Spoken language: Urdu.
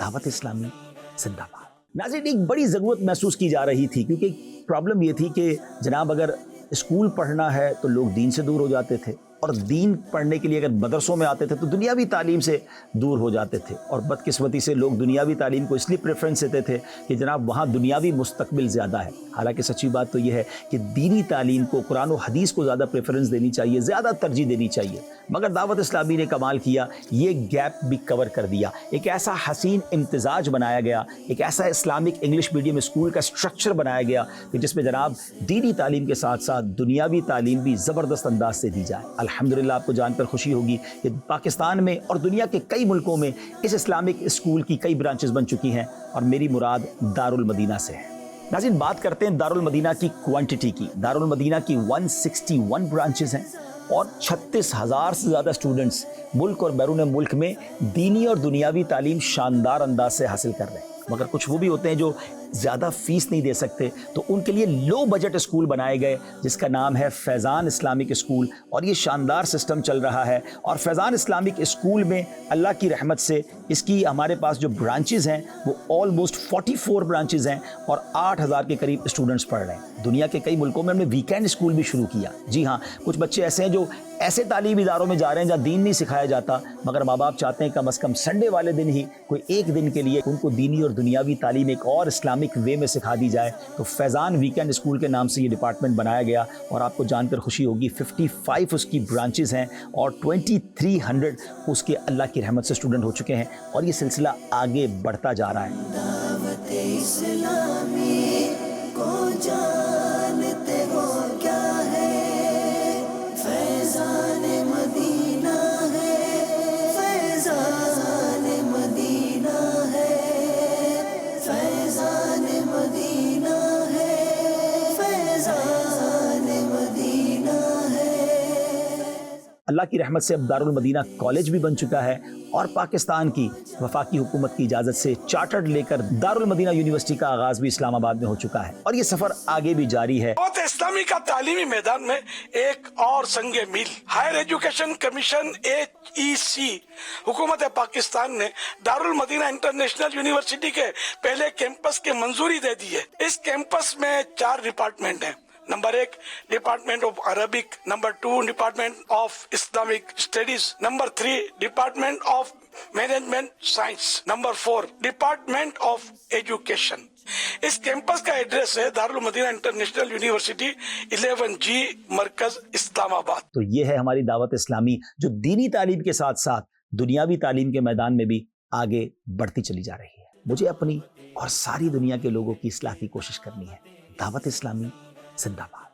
دعوت اسلامی زندہ باد۔ ناظرین، ایک بڑی ضرورت محسوس کی جا رہی تھی، کیونکہ پرابلم یہ تھی کہ جناب اگر اسکول پڑھنا ہے تو لوگ دین سے دور ہو جاتے تھے، اور دین پڑھنے کے لیے اگر مدرسوں میں آتے تھے تو دنیاوی تعلیم سے دور ہو جاتے تھے، اور بدقسمتی سے لوگ دنیاوی تعلیم کو اس لیے پریفرنس دیتے تھے کہ جناب وہاں دنیاوی مستقبل زیادہ ہے۔ حالانکہ سچی بات تو یہ ہے کہ دینی تعلیم کو، قرآن و حدیث کو زیادہ پریفرنس دینی چاہیے، زیادہ ترجیح دینی چاہیے۔ مگر دعوت اسلامی نے کمال کیا، یہ گیپ بھی کور کر دیا۔ ایک ایسا حسین امتزاج بنایا گیا، ایک ایسا اسلامک انگلش میڈیم اسکول کا اسٹرکچر بنایا گیا کہ جس میں جناب دینی تعلیم کے ساتھ ساتھ دنیاوی تعلیم بھی زبردست انداز سے دی جائے۔ الحمدللہ آپ کو جان کر خوشی ہوگی کہ پاکستان میں اور دنیا کے کئی ملکوں میں اس اسلامک اسکول کی کئی برانچز بن چکی ہیں، اور میری مراد دارالمدینہ سے ہے۔ ناظرین، بات کرتے ہیں دارالمدینہ کی کوانٹٹی کی۔ دارالمدینہ کی 161 برانچز ہیں، اور 36,000 سے زیادہ اسٹوڈنٹس ملک اور بیرون ملک میں دینی اور دنیاوی تعلیم شاندار انداز سے حاصل کر رہے ہیں۔ مگر کچھ وہ بھی ہوتے ہیں جو زیادہ فیس نہیں دے سکتے، تو ان کے لیے لو بجٹ اسکول بنائے گئے جس کا نام ہے فیضان اسلامک اسکول، اور یہ شاندار سسٹم چل رہا ہے۔ اور فیضان اسلامک اسکول میں اللہ کی رحمت سے اس کی ہمارے پاس جو برانچز ہیں وہ آلموسٹ 44 برانچز ہیں، اور 8,000 کے قریب اسٹوڈنٹس پڑھ رہے ہیں۔ دنیا کے کئی ملکوں میں ہم نے ویکینڈ اسکول بھی شروع کیا۔ جی ہاں، کچھ بچے ایسے ہیں جو ایسے تعلیمی اداروں میں جا رہے ہیں جہاں دین نہیں سکھایا جاتا، مگر ماں باپ چاہتے ہیں کم از کم سنڈے والے دن ہی کوئی ایک دن کے لیے ان کو دینی اور دنیاوی تعلیم ایک اور اسلامک وے میں سکھا دی جائے۔ تو فیضان ویکینڈ اسکول کے نام سے یہ ڈپارٹمنٹ بنایا گیا، اور آپ کو جان کر خوشی ہوگی 55 اس کی برانچز ہیں، اور 2300 اس کے اللہ کی رحمت سے اسٹوڈنٹ ہو چکے ہیں، اور یہ سلسلہ آگے بڑھتا جا رہا ہے۔ دعوت اسلامی کو جانتے ہو کیا ہے؟ فیضان مدینہ ہے، فیضان مدینہ ہے، فیضان مدینہ ہے، فیضان مدینہ ہے۔ اللہ کی رحمت سے اب دارالمدینہ کالج بھی بن چکا ہے، اور پاکستان کی وفاقی حکومت کی اجازت سے چارٹرڈ لے کر دارالمدینہ یونیورسٹی کا آغاز بھی اسلام آباد میں ہو چکا ہے، اور یہ سفر آگے بھی جاری ہے۔ دعوت اسلامی کا تعلیمی میدان میں ایک اور سنگ میل ہائر ایجوکیشن کمیشن HEC حکومت پاکستان نے دارالمدینہ انٹرنیشنل یونیورسٹی کے پہلے کیمپس کے منظوری دے دی ہے۔ اس کیمپس میں 4 ڈپارٹمنٹ ہیں۔ Number 1 department of Arabic, number 2 department of Islamic studies, number 3 department of management science, number 4 department of education. اس کیمپس کا ایڈریس ہے دارالمدینہ انٹرنیشنل یونیورسٹی 11G مرکز اسلام آباد۔ تو یہ ہے ہماری دعوت اسلامی جو دینی تعلیم کے ساتھ ساتھ دنیاوی تعلیم کے میدان میں بھی آگے بڑھتی چلی جا رہی ہے۔ مجھے اپنی اور ساری دنیا کے لوگوں کی اصلاح کی کوشش کرنی ہے۔ دعوت اسلامی زندہ باد۔